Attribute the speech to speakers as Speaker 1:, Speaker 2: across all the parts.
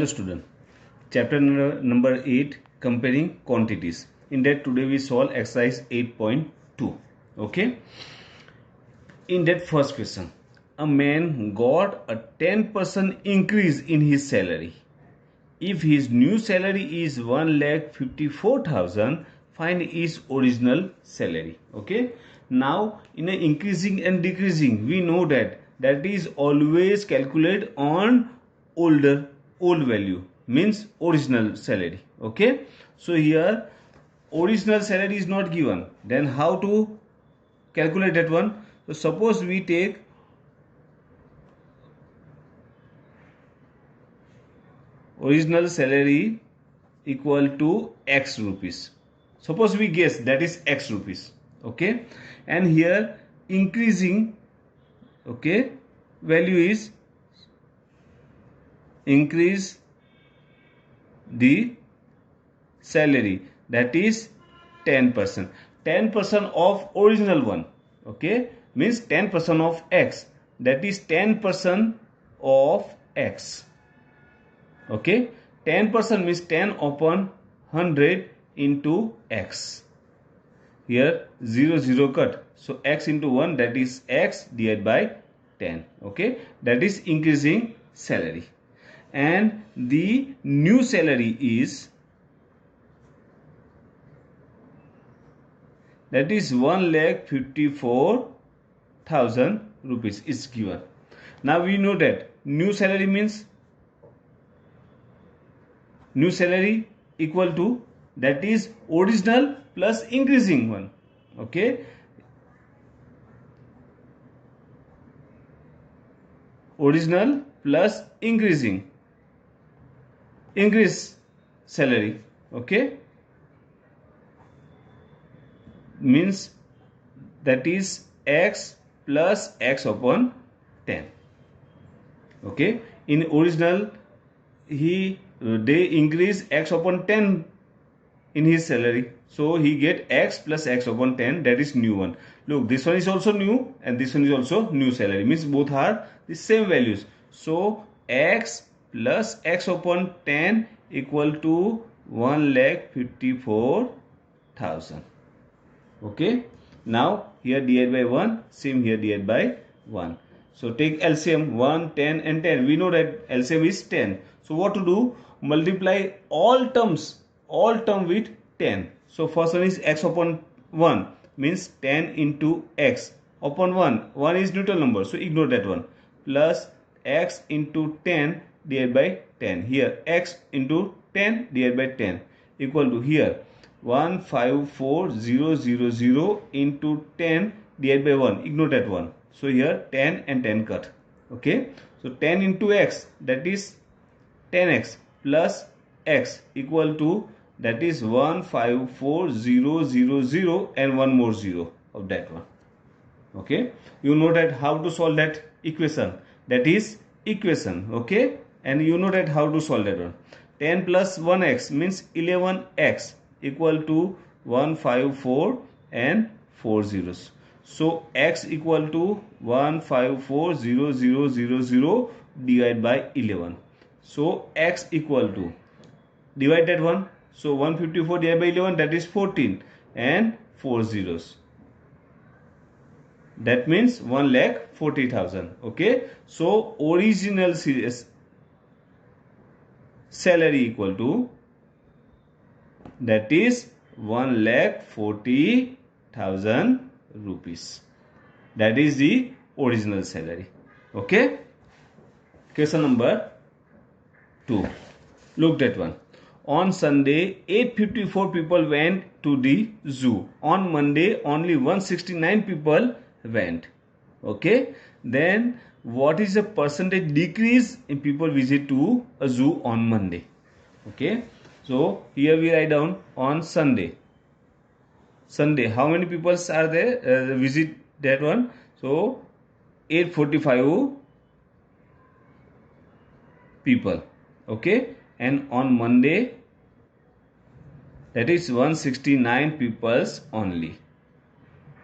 Speaker 1: Student, chapter number 8, comparing quantities. In that today we solve exercise 8.2. Okay, in that first question, a man got a 10% increase in his salary. If his new salary is 1,54,000, find his original salary. Okay, now in a increasing and decreasing, we know that is always calculated on old value, means original salary. Okay, so here original salary is not given, then how to calculate that one? So suppose we take original salary equal to x rupees. Suppose we guess that is x rupees. Okay, and here increasing, okay, value is increase the salary, that is 10%. 10% of original one, okay, means 10% of x, that is 10% of x. Okay, 10% means 10 upon 100 into x. Here 0 cut, so x into 1, that is x divided by 10. Okay, that is increasing salary. And the new salary is, that is 1,54,000 rupees is given. Now we know that new salary means new salary equal to, that is original plus increasing one. Okay, original plus increase salary. Okay, means that is x plus x upon 10. Okay, in original they increase x upon 10 in his salary, so he get x plus x upon 10, that is new one. Look, this one is also new and this one is also new salary, means both are the same values. So x plus x upon 10 equal to 1,54,000. Okay, now here divided by 1, same here divided by 1. So take LCM, 1, 10 and 10. We know that LCM is 10. So what to do? Multiply all terms with 10. So first one is x upon 1, means 10 into x upon 1. 1 is neutral number, so ignore that one. Plus x into 10 divided by 10. Here x into 10 divided by 10 equal to, here 1,54,000 into 10 divided by 1. Ignore that one. So here 10 and 10 cut. Okay, so 10 into x, that is 10x plus x equal to, that is 1,54,000 and one more 0 of that one. Okay, you know that how to solve that equation, that is equation. Okay, and you know that how to solve that one. 10 plus 1x means 11x equal to 154 and 4 zeros. So x equal to 154,000 divided by 11. So x equal to, divide that one, so 154 divided by 11, that is 14 and 4 zeros, that means 1,40,000. Okay, so original salary equal to, that is 1,40,000 rupees. That is the original salary. Okay, question number 2. Look that one. On Sunday 854 people went to the zoo. On Monday only 169 people went. Okay, then what is the percentage decrease in people visit to a zoo on Monday? Okay, so here we write down on Sunday. Sunday, how many people are there visit that one? So 845 people. Okay, and on Monday, that is 169 peoples only.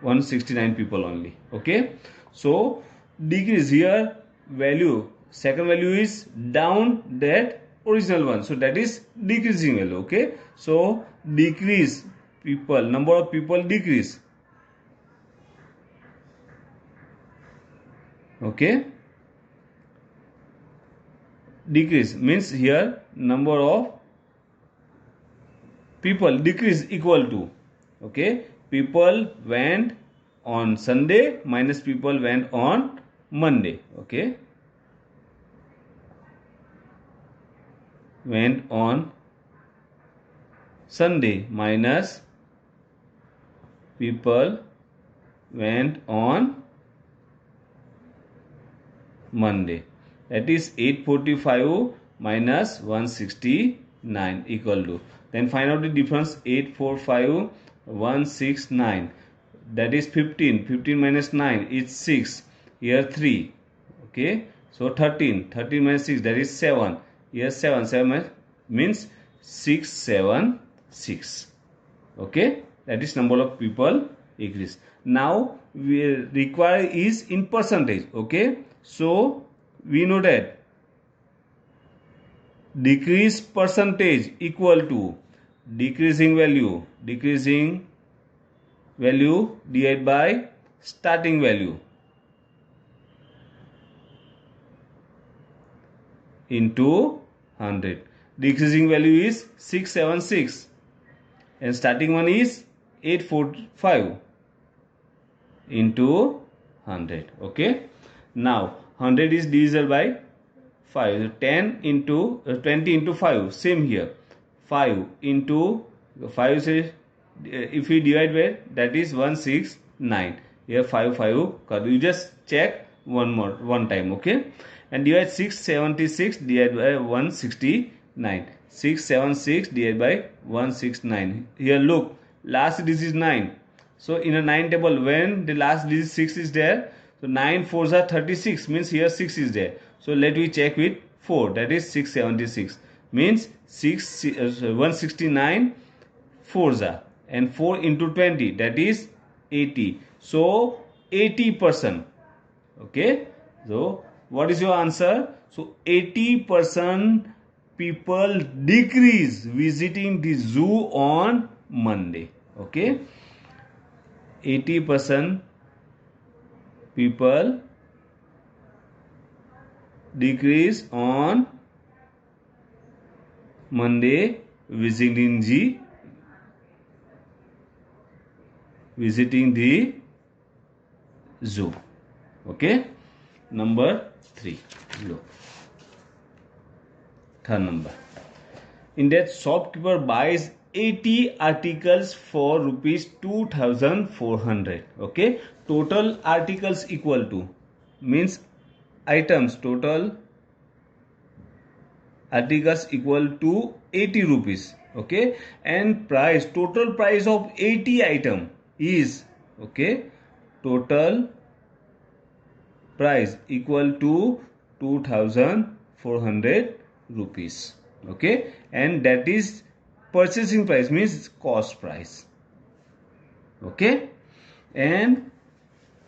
Speaker 1: 169 people only. Okay, so decrease here value, second value is down, that original one, so that is decreasing value. Okay, so decrease people, number of people decrease. Okay, decrease means here number of people decrease equal to, okay, people went on Sunday minus people went on Monday. Okay, went on Sunday minus people went on Monday. That is 845 minus 169 equal to. Then find out the difference. 845 169. That is 15. 15 minus 9 is 6. Here 3. Okay. So 13. 13 minus 6, that is 7. Here 7. 7 means 676. Okay. That is number of people increase. Now we require is in percentage. Okay. So we know that decrease percentage equal to decreasing value divided by starting value into 100. Decreasing value is 676 and starting one is 845 into 100. Okay. Now 100 is divisible by 5. 10 into 20 into 5. Same here. 5 into 5 says if we divide by, that is 169. Here 5 you just check one time. Okay, and divide 676 divided by 169. 676 divided by 169. Here look, last digit is 9. So in a 9 table, when the last digit 6 is there, so 9 4s are 36, means here 6 is there. So let me check with 4, that is 676. Means 169 4s are, and 4 into 20, that is 80. So 80%. Okay. So what is your answer? So 80% people decrease visiting the zoo on Monday. Okay. 80% people decrease on Monday visiting the zoo. Okay. Number 3. Look. Third number. In that shopkeeper buys 80 articles for rupees 2400. Okay. Total articles equal to, means items, total articles equal to 80 rupees. Okay. And price, total price of 80 item is, okay, total price equal to 2400 rupees. Okay, and that is purchasing price, means cost price. Okay, and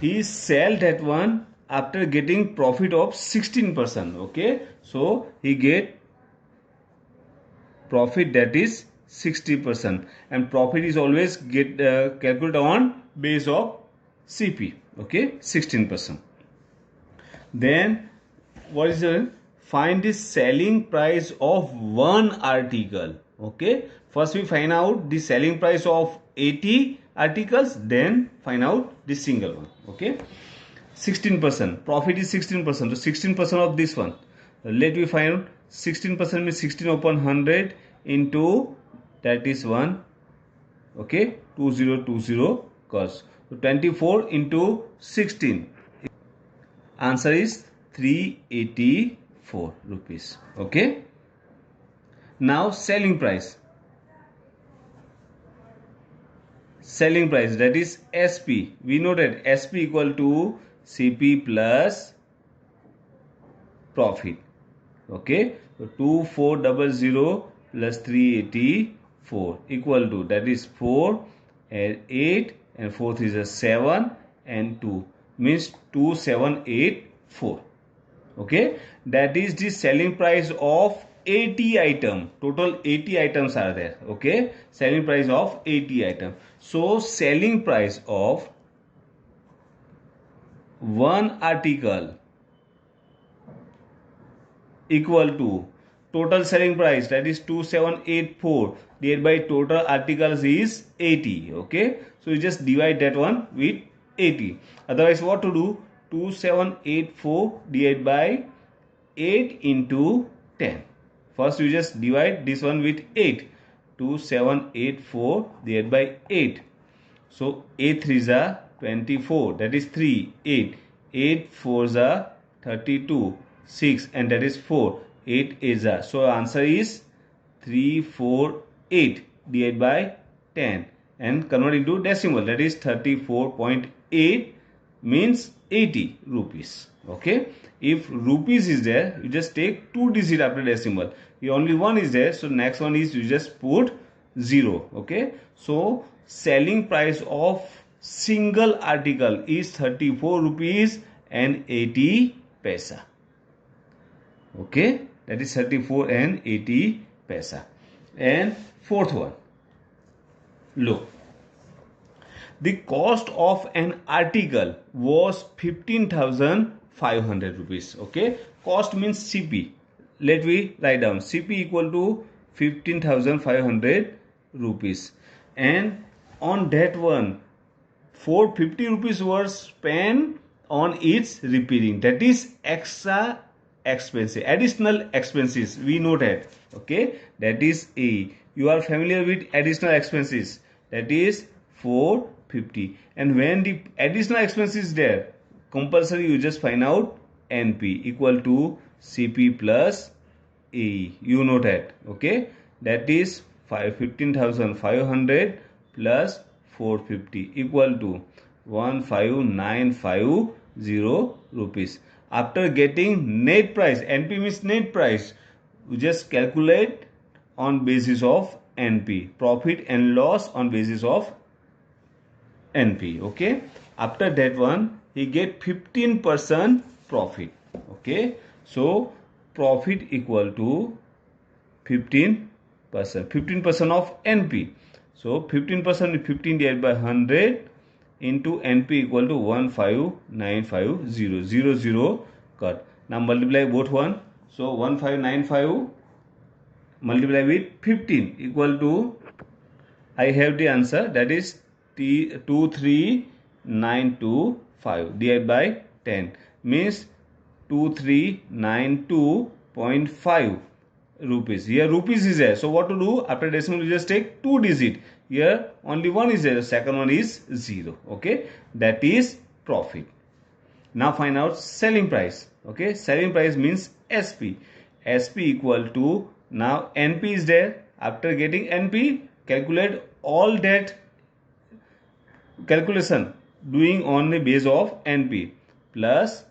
Speaker 1: he sell that one after getting profit of 16%. Okay, so he get profit, that is 60%, and profit is always get calculated on base of CP. Okay, 16%. Then what is the find the selling price of one article. Okay, first we find out the selling price of 80 articles, then find out the single one. Okay, 16%, profit is 16%, so 16% of this one. Let me find out 16% means 16 upon 100 into, that is 1. Okay, 2020 cost. So 24 into 16, answer is 384 rupees. Okay, now selling price, that is SP. We know that SP equal to CP plus profit. Okay, so 2400 plus 384 equal to, that is 4 and 8 and 4 is a 7 and 2, means 2784. Okay, that is the selling price of 80 item. Total 80 items are there. Okay, selling price of 80 item. So selling price of one article equal to total selling price, that is 2784, divided by total articles is 80. Okay, so you just divide that one with 80. Otherwise what to do? 2784 divided by 8 into 10. First you just divide this one with 8. 2784 divided by 8. So 8 3s are 24, that is 3. 8 8 4s are 32, 6, and that is 4. 8 is a, so answer is 348 divided by 10 and convert into decimal, that is 34.8 means 80 rupees. Okay, if rupees is there, you just take 2 digit after decimal. Here only 1 is there, so next one is you just put 0. Okay, so selling price of single article is 34 rupees and 80 paisa. Okay, that is 34 and 80 paisa. And fourth one, look, the cost of an article was 15,500 rupees. Okay, cost means CP. Let me write down CP equal to 15,500 rupees, and on that one 450 rupees were spent on its repairing, that is extra expenses, additional expenses, we know that. Okay, that is A. You are familiar with additional expenses, that is 450, and when the additional expense is there, compulsory you just find out NP equal to CP plus A. You know that. Okay, that is 15,500 plus 450 equal to 15,950 rupees. After getting net price, NP means net price, we just calculate on basis of NP, profit and loss on basis of NP. Okay, after that one he get 15% profit. Okay, so profit equal to 15%, 15% of NP. So 15% is 15 divided by 100 into NP equal to 15,950, cut. Now multiply both one. So 1595 multiply with 15 equal to, I have the answer, that is 23925 divided by 10 means 2392.5 rupees. Here rupees is there, so what to do? After decimal you just take 2 digit. Here only 1 is there, second one is 0. Okay, that is profit. Now find out selling price. Okay, selling price means SP. SP equal to, now NP is there. After getting NP, calculate all that calculation doing on the base of NP plus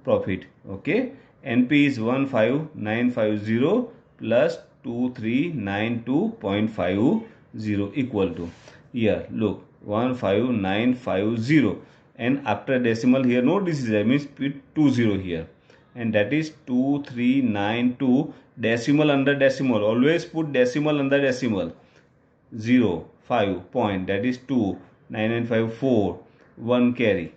Speaker 1: profit. Okay, NP is 15,950 plus 2392.50 equal to, here look, 15,950, and after decimal here no decision, means put 20 here, and that is 2392, decimal under decimal, always put decimal under decimal, 0 5 point, that is 2, 9954, 1 carry,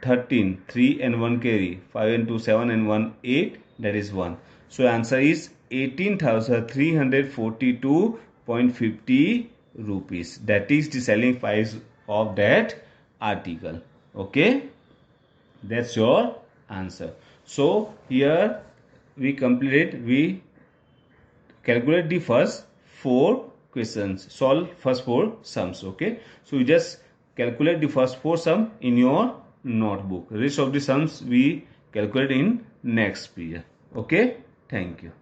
Speaker 1: 13, 3 and 1 carry, 5 and 2 7 and 1 8, that is 1. So answer is 18,342.50 rupees. That is the selling price of that article. Okay, that's your answer. So here we calculate the first 4 questions, solve first 4 sums. Okay, so you just calculate the first 4 sum in your notebook. Rest of the sums we calculate in next period. Okay, thank you.